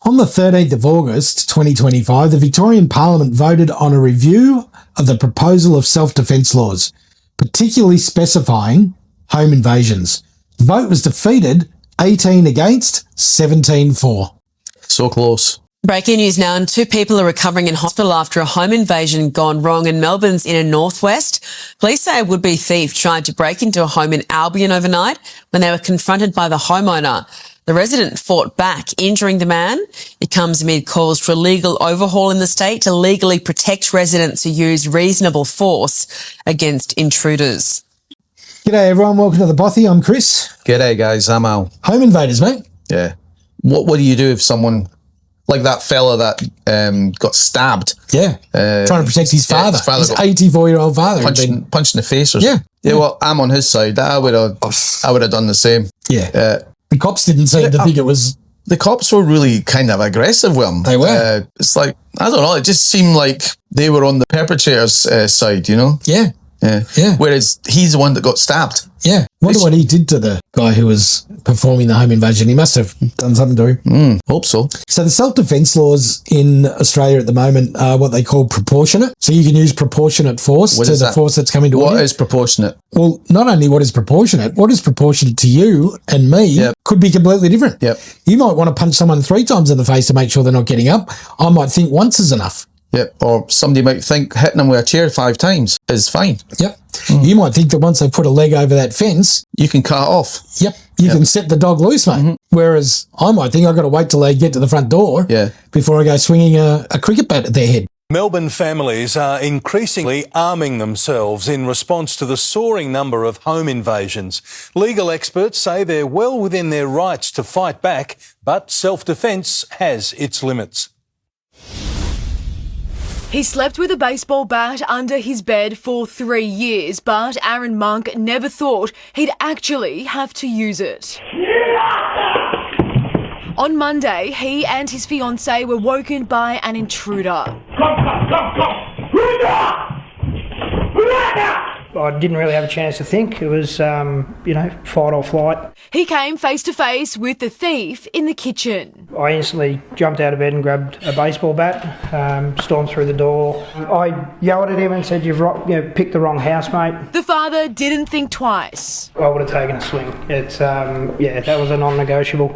On the 13th of August 2025, the Victorian Parliament voted on a review of the proposal of self-defence laws, particularly specifying home invasions. The vote was defeated 18 against, 17 for. So close. Breaking news now, and 2 people are recovering in hospital after a home invasion gone wrong in Melbourne's inner northwest. Police say a would-be thief tried to break into a home in Albion overnight when they were confronted by the homeowner. The resident fought back, injuring the man. It comes amid calls for a legal overhaul in the state to legally protect residents who use reasonable force against intruders. G'day everyone, welcome to the Bothy. I'm Chris. G'day guys, I'm Al. Home invaders, mate. Yeah. What do you do if someone, like that fella that got stabbed? Yeah, trying to protect his father. His 84-year-old father. Punched in the face or something. Yeah, well, I'm on his side. I would have done the same. Yeah. The cops didn't seem to think it was... The cops were really kind of aggressive with him. They were. It's like, I don't know, it just seemed like they were on the perpetrator's side, you know? Yeah. Whereas he's the one that got stabbed. Yeah. Wonder what he did to the guy who was performing the home invasion. He must have done something to him. Hope so. So the self-defence laws in Australia at the moment are what they call proportionate. So you can use proportionate force to the force that's coming toward you. What is proportionate? Well, not only what is proportionate to you and me could be completely different. Yep. You might want to punch someone 3 times in the face to make sure they're not getting up. I might think once is enough. Yep. Or somebody might think hitting them with a chair 5 times is fine. Yep. You might think that once they put a leg over that fence, you can cut it off. Yep. You can set the dog loose, mate. Whereas I might think I've got to wait till they get to the front door before I go swinging a cricket bat at their head. Melbourne families are increasingly arming themselves in response to the soaring number of home invasions. Legal experts say they're well within their rights to fight back, but self-defence has its limits. He slept with a baseball bat under his bed for 3 years, but Aaron Monk never thought he'd actually have to use it. On Monday, he and his fiancée were woken by an intruder. I didn't really have a chance to think. It was, fight or flight. He came face to face with the thief in the kitchen. I instantly jumped out of bed and grabbed a baseball bat, stormed through the door. I yelled at him and said, "You've picked the wrong house, mate." The father didn't think twice. I would have taken a swing. It's, that was a non-negotiable.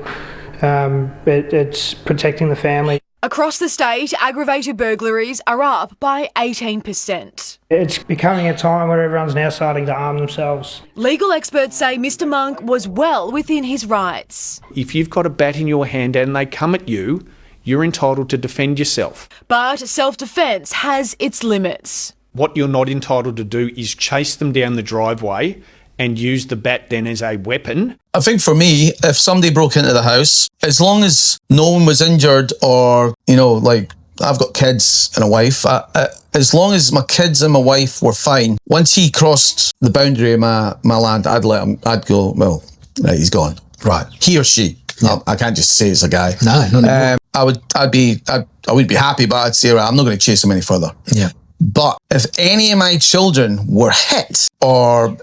It's protecting the family. Across the state, aggravated burglaries are up by 18%. It's becoming a time where everyone's now starting to arm themselves. Legal experts say Mr. Monk was well within his rights. If you've got a bat in your hand and they come at you, you're entitled to defend yourself. But self-defence has its limits. What you're not entitled to do is chase them down the driveway and use the bat then as a weapon. I think for me, if somebody broke into the house, as long as no one was injured or, I've got kids and a wife, as long as my kids and my wife were fine, once he crossed the boundary of my land, I'd go, well, right, he's gone. Right. He or she. Yeah. I can't just say it's a guy. No, not anymore. I would be happy, but I'd say, right, I'm not going to chase him any further. Yeah. But if any of my children were hit or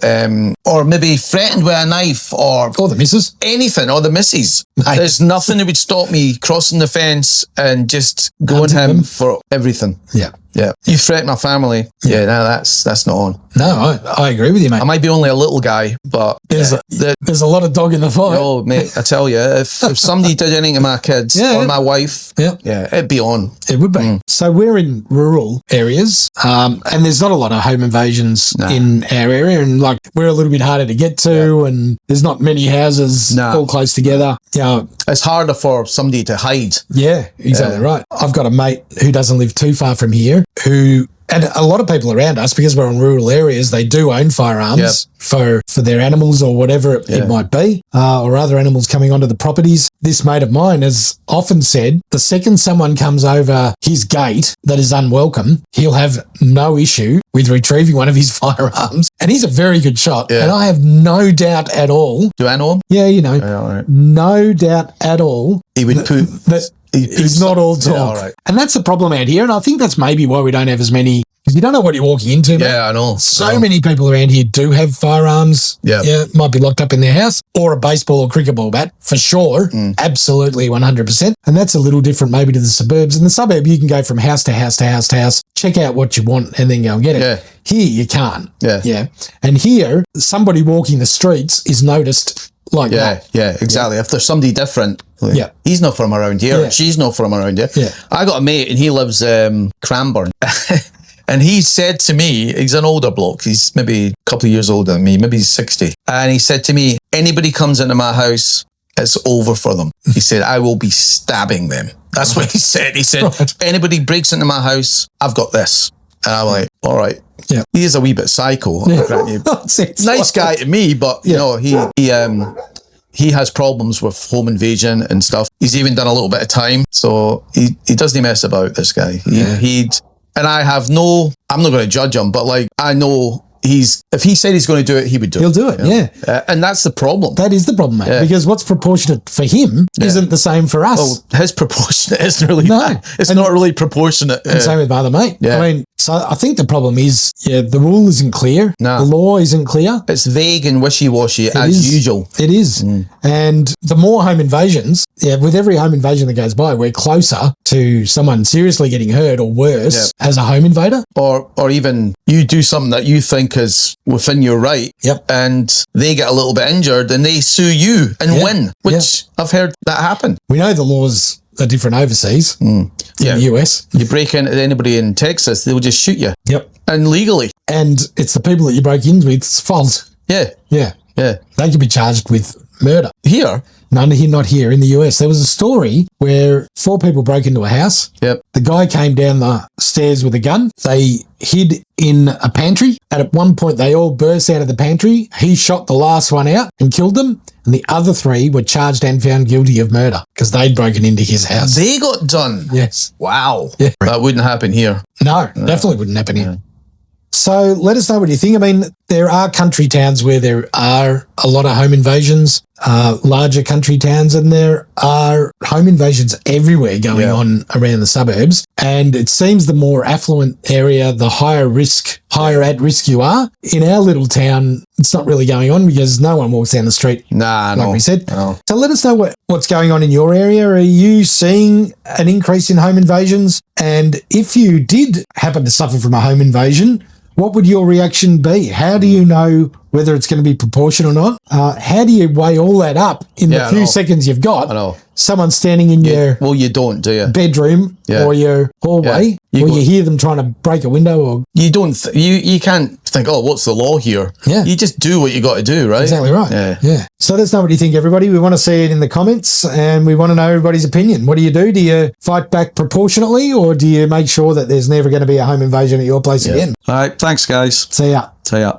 maybe threatened with a knife or the missus, anything, or the missus, there's nothing that would stop me crossing the fence and just going him for everything. Yeah. Yeah. You threaten my family. Yeah, no, that's not on. No, I agree with you, mate. I might be only a little guy, but there's a lot of dog in the fight. Oh, mate, I tell you, if somebody did anything to my kids or my wife, it'd be on. It would be. So we're in rural areas, and there's not a lot of home invasions in our area, and we're a little bit harder to get to, and there's not many houses all close together. It's harder for somebody to hide. Yeah, exactly right. I've got a mate who doesn't live too far from here and a lot of people around us, because we're in rural areas, they do own firearms for their animals or whatever it might be, or other animals coming onto the properties. This mate of mine has often said the second someone comes over his gate that is unwelcome, he'll have no issue with retrieving one of his firearms. And he's a very good shot. Yeah. And I have no doubt at all. Do I know him? Yeah, right. No doubt at all. He would put... He's not all talk. Yeah, right. And that's the problem out here. And I think that's maybe why we don't have as many Because you don't know what you're walking into, mate. Yeah, I know. So many people around here do have firearms. Yeah. Might be locked up in their house, or a baseball or cricket ball bat, for sure. Absolutely, 100%. And that's a little different maybe to the suburbs. In the suburb, you can go from house to house to house to house, check out what you want, and then go and get it. Yeah. Here, you can't. Yeah. And here, somebody walking the streets is noticed like that. Yeah, exactly. If there's somebody different, Yeah. he's not from around here, Yeah. she's not from around here. Yeah. I got a mate and he lives Cranbourne. And he said to me, he's an older bloke, he's maybe a couple of years older than me, maybe he's 60. And he said to me, anybody comes into my house, it's over for them. He said, I will be stabbing them. That's what he said. He said, anybody breaks into my house, I've got this. And I'm like, all right. Yeah. He is a wee bit psycho. I'll grant you. Nice guy to me, but you know, he has problems with home invasion and stuff. He's even done a little bit of time. So he doesn't mess about, this guy. And I have I'm not going to judge him, but like, I know if he said he's going to do it, he would do it. He'll do it, yeah. And that's the problem. That is the problem, mate, because what's proportionate for him isn't the same for us. Well, his proportionate isn't really it's not really proportionate. And same with my other mate. Yeah. I mean, so I think the problem is, the rule isn't clear. No. The law isn't clear. It's vague and wishy-washy as usual. It is. And the more home invasions, with every home invasion that goes by, we're closer to someone seriously getting hurt or worse as a home invader. Or even you do something that you think is within your right, and they get a little bit injured and they sue you and win, which I've heard that happen. We know the laws are different overseas in the US. You break into anybody in Texas, they'll just shoot you. Yep. And legally. And it's the people that you broke in with's fault. Yeah. Yeah. Yeah. They could be charged with murder. Here? No, not here, in the US. There was a story where 4 people broke into a house. Yep. The guy came down the stairs with a gun. They hid in a pantry. And at one point, they all burst out of the pantry. He shot the last one out and killed them. And the other 3 were charged and found guilty of murder because they'd broken into his house. They got done? Yes. Wow. Yeah. That wouldn't happen here. No, definitely wouldn't happen here. So let us know what you think. I mean, there are country towns where there are a lot of home invasions, larger country towns, and there are home invasions everywhere going on around the suburbs. And it seems the more affluent area, the higher at risk you are. In our little town, it's not really going on because no one walks down the street. Like we said. No. So let us know what's going on in your area. Are you seeing an increase in home invasions? And if you did happen to suffer from a home invasion, what would your reaction be? How do you know whether it's going to be proportional or not? How do you weigh all that up in the few seconds you've got? I know. Someone standing in your you don't, do you? bedroom or your hallway, or you hear them trying to break a window, or you don't. You can't think, oh, what's the law here? Yeah. You just do what you got to do, right? Exactly right. Yeah. So let us know what you think, everybody. We want to see it in the comments, and we want to know everybody's opinion. What do you do? Do you fight back proportionately, or do you make sure that there's never going to be a home invasion at your place again? All right. Thanks, guys. See ya. See ya.